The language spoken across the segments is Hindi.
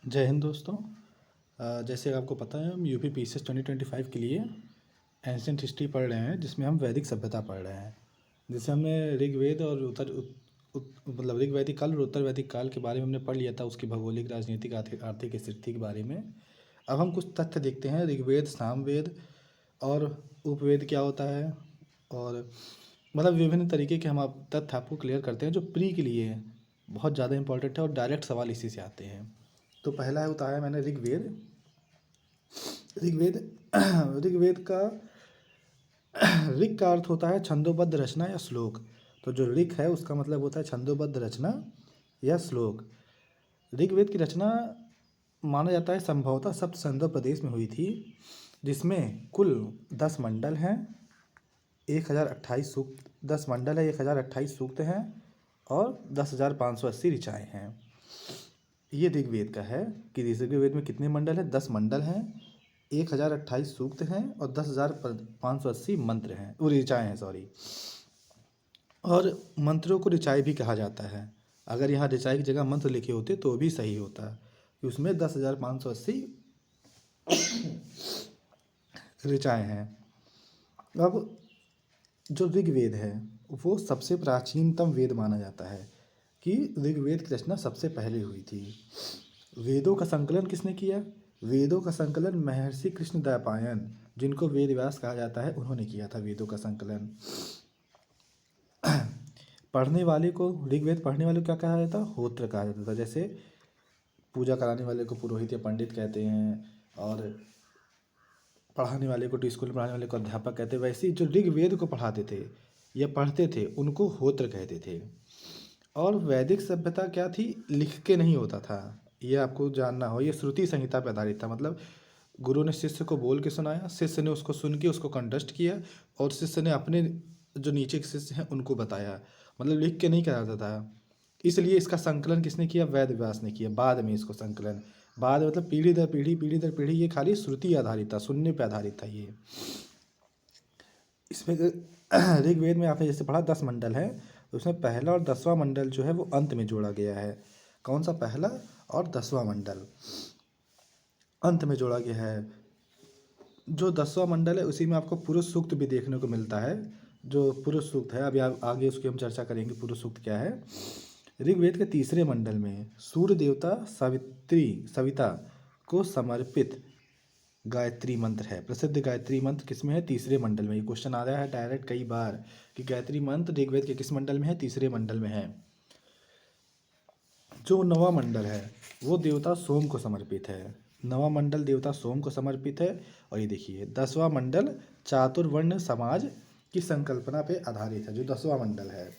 जय हिंद दोस्तों। जैसे आपको पता है हम यूपी पीसीएस 2025 के लिए एंशियंट हिस्ट्री पढ़ रहे हैं, जिसमें हम वैदिक सभ्यता पढ़ रहे हैं। जैसे हमने ऋग्वेद और मतलब ऋग वैदिक काल और उत्तर वैदिक काल के बारे में हमने पढ़ लिया था, उसकी भौगोलिक, राजनीतिक, आर्थिक आर्थिक स्थिति के बारे में। अब हम कुछ तथ्य देखते हैं। ऋग्वेद, सामवेद और उपवेद क्या होता है, और मतलब विभिन्न तरीके के हम आप तथ्य आपको क्लियर करते हैं जो प्री के लिए बहुत ज़्यादा इंपॉर्टेंट है और डायरेक्ट सवाल इसी से आते हैं। तो पहला है बताया मैंने ऋग्वेद। ऋग्वेद ऋग्वेद का ऋग का अर्थ होता है छंदोबद्ध रचना या श्लोक। तो जो ऋग है उसका मतलब होता है छंदोबद्ध रचना या श्लोक। ऋग्वेद की रचना माना जाता है संभवतः सप्त सिंधु प्रदेश में हुई थी, जिसमें कुल 10 मंडल हैं, 1028 सूक्त, 10 मंडल है, 1028 सूक्त हैं और 10,580 ऋचाएँ हैं। ये ऋग्वेद का है कि ऋग्वेद में कितने मंडल हैं। 10 मंडल हैं, 1028 सूक्त हैं और 10,580 मंत्र हैं, वो ऋचाएँ हैं, सॉरी। और मंत्रों को ऋचाएँ भी कहा जाता है। अगर यहाँ ऋचाएँ की जगह मंत्र लिखे होते तो भी सही होता, कि उसमें 10,580 ऋचाएँ हैं। अब जो ऋग्वेद है वो सबसे प्राचीनतम वेद माना जाता है, कि ऋग्वेद की रचना सबसे पहले हुई थी। वेदों का संकलन किसने किया? वेदों का संकलन महर्षि कृष्णद्वैपायन, जिनको वेद व्यास कहा जाता है, उन्होंने किया था वेदों का संकलन। पढ़ने वाले को, ऋग्वेद पढ़ने वाले को क्या कहा जाता? होत्र कहा जाता था। जैसे पूजा कराने वाले को पुरोहित या पंडित कहते हैं, और पढ़ाने वाले को, स्कूल में पढ़ाने वाले को अध्यापक कहते हैं। वैसे ही जो ऋग्वेद को पढ़ाते थे या पढ़ते थे उनको होत्र कहते थे। और वैदिक सभ्यता क्या थी? लिख के नहीं होता था, ये आपको जानना हो। ये श्रुति संहिता पर आधारित था। मतलब गुरु ने शिष्य को बोल के सुनाया, शिष्य ने उसको सुन के उसको कंठस्थ किया, और शिष्य ने अपने जो नीचे के शिष्य हैं उनको बताया। मतलब लिख के नहीं कराता था। इसलिए इसका संकलन किसने किया? वेद व्यास ने किया। बाद में इसको संकलन, बाद मतलब पीढ़ी दर पीढ़ी, पीढ़ी दर पीढ़ी, ये खाली श्रुति आधारित था, सुनने पर आधारित था ये। इसमें ऋग्वेद में आपने जैसे पढ़ा 10 मंडल है, उसमें पहला और 10वां मंडल जो है वो अंत में जोड़ा गया है। कौन सा? पहला और 10वां मंडल अंत में जोड़ा गया है। जो 10वां मंडल है उसी में आपको पुरुष सूक्त भी देखने को मिलता है। जो पुरुष सूक्त है, अभी आप आगे उसकी हम चर्चा करेंगे पुरुष सूक्त क्या है। ऋग्वेद के तीसरे मंडल में सूर्य देवता सविता को समर्पित गायत्री मंत्र है। प्रसिद्ध गायत्री मंत्र किसमें है? तीसरे मंडल में। ये क्वेश्चन आ रहा है डायरेक्ट कई बार, कि गायत्री मंत्र ऋग्वेद के किस मंडल में है? तीसरे मंडल में है। जो 9वां मंडल है वो देवता सोम को समर्पित है। 9वां मंडल देवता सोम को समर्पित है। और ये देखिए 10वां मंडल चातुर्वर्ण समाज की संकल्पना पे आधारित है। जो 10वां मंडल है,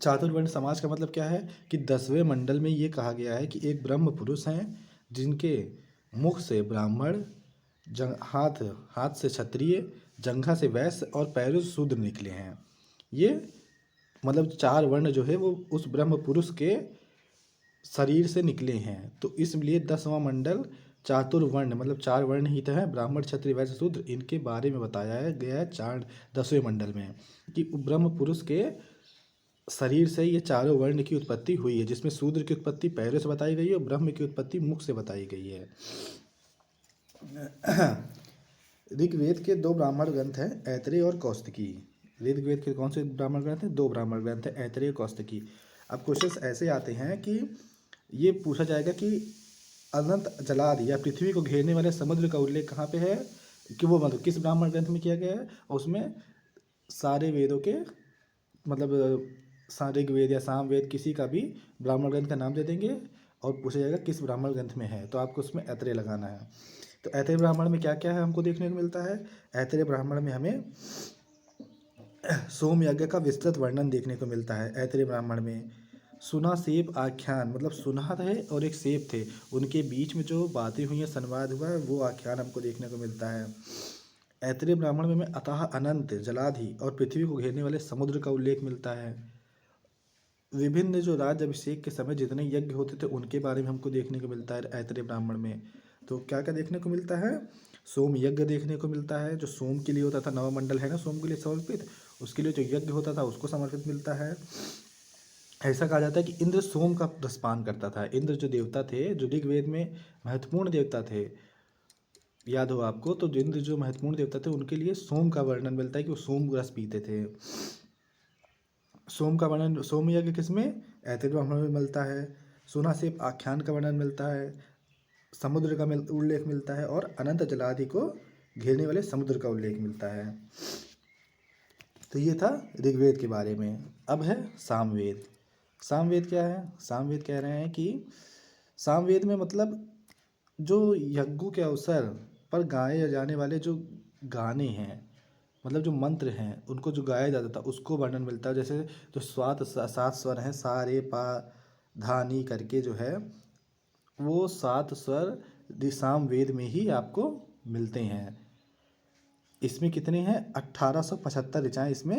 चातुर्वर्ण समाज का मतलब क्या है? कि 10वें मंडल में ये कहा गया है कि एक ब्रह्म पुरुष हैं जिनके मुख से ब्राह्मण, हाथ हाथ से क्षत्रिय, जंघा से वैश्य और पैरों से शूद्र निकले हैं। ये मतलब 4 वर्ण जो है वो उस ब्रह्म पुरुष के शरीर से निकले हैं। तो इसलिए 10वां मंडल चातुर्वर्ण, मतलब 4 वर्ण ही तो है, ब्राह्मण, क्षत्रिय, वैश्य, शूद्र, इनके बारे में बताया गया है 10वें मंडल में, कि ब्रह्म पुरुष के शरीर से ये चारों वर्ण की उत्पत्ति हुई है, जिसमें शूद्र की उत्पत्ति पैरों से बताई गई है और ब्रह्म की उत्पत्ति मुख से बताई गई है। ऋग्वेद के 2 ब्राह्मण ग्रंथ हैं, ऐतरेय और कौस्तुकी। ऋग्वेद के कौन से ब्राह्मण ग्रंथ हैं? 2 ब्राह्मण ग्रंथ हैं, ऐतरेय और कौस्तुकी। अब क्वेश्चंस ऐसे आते हैं कि ये पूछा जाएगा कि अनंत जलाद या पृथ्वी को घेरने वाले समुद्र का उल्लेख कहाँ पे है, कि वो मतलब किस ब्राह्मण ग्रंथ में किया गया है। और उसमें सारे वेदों के मतलब ऋग्वेद या सामवेद किसी का भी ब्राह्मण ग्रंथ का नाम दे देंगे और पूछा जाएगा किस ब्राह्मण ग्रंथ में है, तो आपको उसमें ऐतरेय लगाना है। तो ऐतरेय ब्राह्मण में क्या क्या है हमको देखने को मिलता है? ऐतरेय ब्राह्मण में हमें सोम यज्ञ का विस्तृत वर्णन देखने को मिलता है। ऐतरेय ब्राह्मण में सुना सेब आख्यान, मतलब सुना है और एक सेब थे, उनके बीच में जो बातें हुई हैं, संवाद हुआ है, वो आख्यान हमको देखने को मिलता है। ऐतरेय ब्राह्मण में हमें अतः अनंत जलाधि और पृथ्वी को घेरने वाले समुद्र का उल्लेख मिलता है। विभिन्न जो राज्य अभिषेक के समय जितने यज्ञ होते थे उनके बारे में हमको देखने को मिलता है ऐतरेय ब्राह्मण में। तो क्या क्या देखने को मिलता है? सोम यज्ञ देखने को मिलता है, जो सोम के लिए होता था, 9वां मंडल है ना सोम के लिए समर्पित, उसके लिए जो यज्ञ होता था उसको समर्पित मिलता है। ऐसा कहा जाता है कि इंद्र सोम का रसपान करता था। इंद्र जो देवता थे, जो ऋग्वेद में महत्वपूर्ण देवता थे, याद हो आपको, तो इंद्र जो महत्वपूर्ण देवता थे उनके लिए सोम का वर्णन मिलता है कि वो सोम रस पीते थे। सोम का वर्णन सोम यज्ञ किसमें, ऐतिह्य में मिलता है। सोना से आख्यान का वर्णन मिलता है, समुद्र का उल्लेख मिलता है, और अनंत जलादि को घेरने वाले समुद्र का उल्लेख मिलता है। तो ये था ऋग्वेद के बारे में। अब है सामवेद। सामवेद क्या है? सामवेद कह रहे हैं कि सामवेद में मतलब जो यज्ञों के अवसर पर गाए जाने वाले जो गाने हैं, मतलब जो मंत्र हैं, उनको जो गाया जाता था उसको वर्णन मिलता है। जैसे जो सात स्वर हैं, सा रे पा धा नी करके जो है, वो सात स्वर सामवेद में ही आपको मिलते हैं। इसमें कितने हैं? 1875 ऋचाएँ इसमें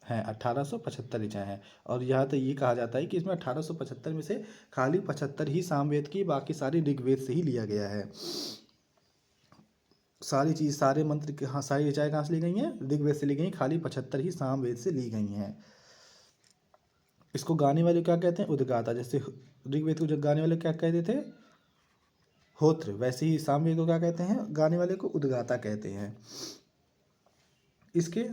हैं, 1875 ऋचाएँ हैं। और यहाँ तो ये कहा जाता है कि इसमें 1875 में से खाली 75 ही सामवेद की, बाकी सारी ऋग्वेद से ही लिया गया है। सारी चीज़, सारे मंत्र हाँ, सारी ऋचाएँ कहाँ से ली गई हैं? ऋग्वेद से ली गई, खाली 75 ही सामवेद से ली गई हैं। इसको गाने वाले क्या कहते हैं? उद्गाता। जैसे ऋग्वेद को जो गाने वाले क्या कहते थे? होत्र। वैसे ही सामवेद को क्या कहते हैं? गाने वाले को उद्गाता कहते हैं। इसके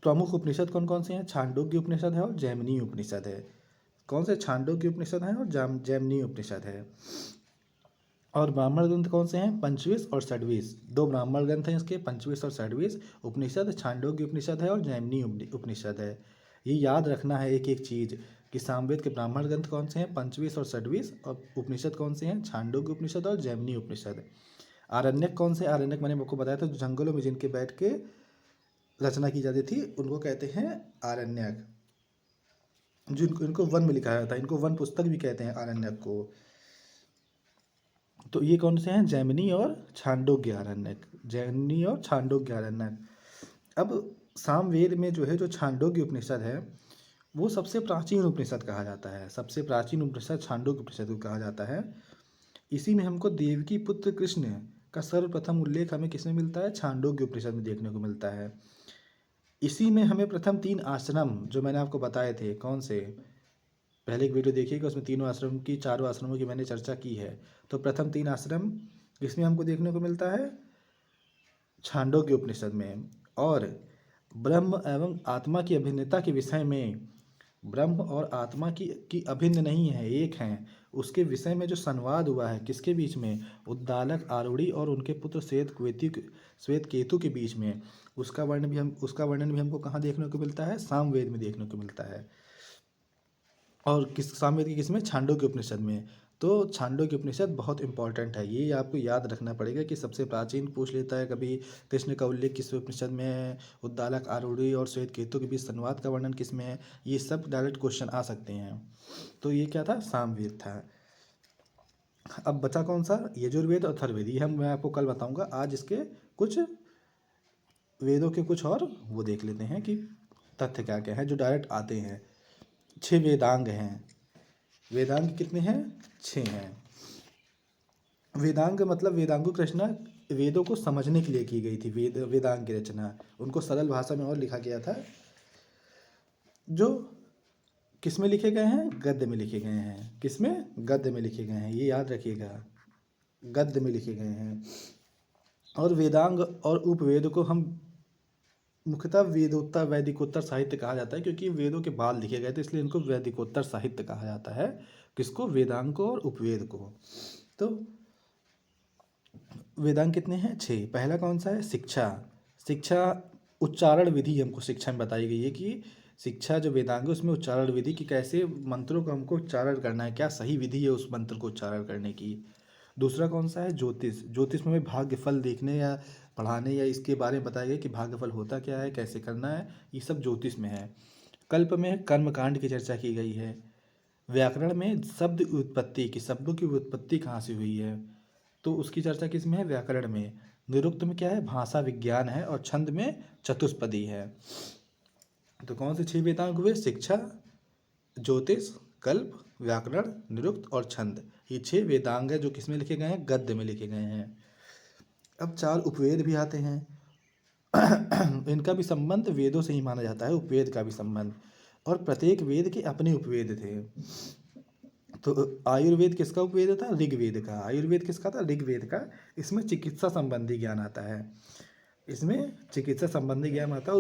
प्रमुख उपनिषद कौन कौन से हैं? छांदोग्य उपनिषद है और जैमिनी उपनिषद है। कौन से? छांदोग्य उपनिषद है और जैमिनी उपनिषद है। और ब्राह्मण ग्रंथ कौन से हैं? पंचवीस और षड्वीस। दो ब्राह्मण ग्रंथ हैं इसके, पंचवीस और षड्वीस उपनिषद। छांदोग्य उपनिषद है और जैमिनी उपनिषद है। ये याद रखना है एक एक चीज़ कि सामवेद के ब्राह्मण ग्रंथ कौन से हैं? पंचवीस और षड्वीस। और उपनिषद कौन से हैं? छांदोग्य उपनिषद और जैमिनी उपनिषद। आरण्यक कौन से? आरण्यक मैंने आपको बताया था, जो जंगलों में जिनके बैठ के रचना की जाती थी उनको कहते हैं आरण्यक। जिनको इनको वन में लिखा जाता है, इनको वन पुस्तक भी कहते हैं आरण्यक को। तो ये कौन से हैं? जैमिनी और छांदोग्य आरण्यक। जैमिनी और छांदोग्य आरण्यक। अब सामवेद में जो है, जो छांदोग्य उपनिषद है, वो सबसे प्राचीन उपनिषद कहा जाता है। सबसे प्राचीन उपनिषद छांदोग्य उपनिषद को कहा जाता है। इसी में हमको देवकी पुत्र कृष्ण का सर्वप्रथम उल्लेख हमें किसमें मिलता है? छांदोग्य उपनिषद में देखने को मिलता है। इसी में हमें प्रथम 3 आश्रम जो मैंने आपको बताए थे, कौन से? पहले एक वीडियो देखिएगा, उसमें तीनों आश्रम की, चारों आश्रमों की मैंने चर्चा की है। तो प्रथम 3 आश्रम इसमें हमको देखने को मिलता है छांदोग्य उपनिषद में। और ब्रह्म एवं आत्मा की अभिन्नता के विषय में, ब्रह्म और आत्मा की अभिन्न नहीं है, एक हैं, उसके विषय में जो संवाद हुआ है किसके बीच में? उद्दालक आरूढ़ी और उनके पुत्र श्वेत केतु के बीच में। उसका वर्णन भी हमको कहाँ देखने को मिलता है? सामवेद में देखने को मिलता है। और किस सामवेद की किसमें? छांदोग्य उपनिषद में। तो छांदोग्य उपनिषद बहुत इंपॉर्टेंट है, ये आपको याद रखना पड़ेगा कि सबसे प्राचीन पूछ लेता है कभी, कृष्ण का उल्लेख किस उपनिषद में है, उद्दालक आरूढ़ी और श्वेत केतु के बीच संवाद का वर्णन किस में है, ये सब डायरेक्ट क्वेश्चन आ सकते हैं। तो ये क्या था? सामवेद था। अब बचा कौन सा? यजुर्वेद और अथर्ववेद। ये मैं आपको कल बताऊंगा। आज इसके कुछ वेदों के कुछ और वो देख लेते हैं कि तथ्य क्या क्या है जो डायरेक्ट आते हैं। 6 वेदांग हैं। वेदांग कितने हैं? 6 हैं। वेदांग मतलब वेदांगों की रचना वेदों को समझने के लिए की गई थी। वेदांग की रचना उनको सरल भाषा में और लिखा गया था, जो किस में लिखे गए हैं? गद्य में लिखे गए हैं। किस में? गद्य में लिखे गए हैं, ये याद रखिएगा, गद्य में लिखे गए हैं। और वेदांग और उपवेद को हम मुख्यतः वेदोत्तर वैदिकोत्तर साहित्य कहा जाता है, क्योंकि वेदों के बाद लिखे गए थे, इसलिए इनको वैदिकोत्तर साहित्य कहा जाता है। किसको? वेदांग को और उपवेद को। तो वेदांग कितने हैं? 6। पहला कौन सा है? शिक्षा। शिक्षा उच्चारण विधि हमको शिक्षा में बताई गई है कि शिक्षा जो वेदांग है उसमें उच्चारण विधि की, कैसे मंत्रों को हमको उच्चारण करना है, क्या सही विधि है उस मंत्र को उच्चारण करने की। दूसरा कौन सा है? ज्योतिष। ज्योतिष में भाग्यफल देखने या पढ़ाने या इसके बारे में बताया गया कि भाग्यफल होता क्या है, कैसे करना है, ये सब ज्योतिष में है। कल्प में कर्मकांड की चर्चा की गई है। व्याकरण में शब्द उत्पत्ति की, शब्दों की उत्पत्ति कहाँ से हुई है, तो उसकी चर्चा किस में है? व्याकरण में। निरुक्त में क्या है? भाषा विज्ञान है। और छंद में चतुष्पदी है। तो कौन से 6 वेदांग हुए? शिक्षा, ज्योतिष, कल्प, व्याकरण, निरुक्त और छंद। ये 6 वेदांग है जो किसमें लिखे गए हैं? गद्य में लिखे गए हैं। अब 4 उपवेद भी आते हैं। इनका भी संबंध वेदों से ही माना जाता है, उपवेद का भी संबंध। और प्रत्येक वेद के अपने उपवेद थे। तो आयुर्वेद किसका उपवेद था? ऋग्वेद का। आयुर्वेद किसका था? ऋग्वेद का। इसमें चिकित्सा संबंधी ज्ञान आता है। इसमें चिकित्सा संबंधी ज्ञान आता है।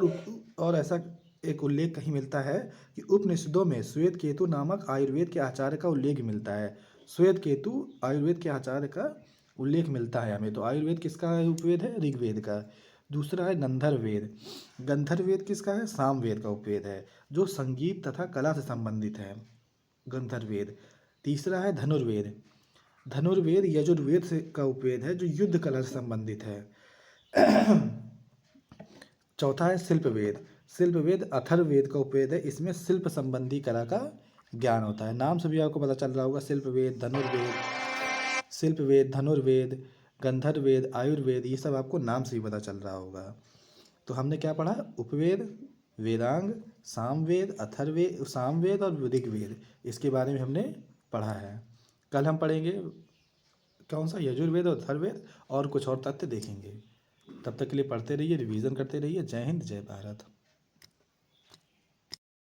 और ऐसा एक उल्लेख कहीं मिलता है कि उपनिषदों में श्वेत केतु नामक आयुर्वेद के आचार्य का उल्लेख मिलता है। श्वेत केतु आयुर्वेद के आचार्य का उल्लेख मिलता है हमें। तो आयुर्वेद किसका उपवेद है? ऋग्वेद का। दूसरा है गंधर्ववेद। गंधर्ववेद किसका है? सामवेद का उपवेद है, जो संगीत तथा कला से संबंधित है। गंधर्ववेद। तीसरा है धनुर्वेद। धनुर्वेद यजुर्वेद से का उपवेद है, जो युद्ध कला से संबंधित है। चौथा है शिल्पवेद। शिल्पवेद अथर्ववेद का उपवेद है। इसमें शिल्प संबंधी कला का ज्ञान होता है। नाम से भी आपको पता चल रहा होगा, शिल्पवेद, धनुर्वेद, गंधर्ववेद, आयुर्वेद, ये सब आपको नाम से ही पता चल रहा होगा। तो हमने क्या पढ़ा? उपवेद, वेदांग, सामवेद, अथर्ववेद, सामवेद और ऋग्वेद, इसके बारे में हमने पढ़ा है। कल हम पढ़ेंगे कौन सा? यजुर्वेद और अथर्ववेद, और कुछ और तथ्य देखेंगे। तब तक के लिए पढ़ते रहिए, रिवीजन करते रहिए। जय हिंद, जय भारत।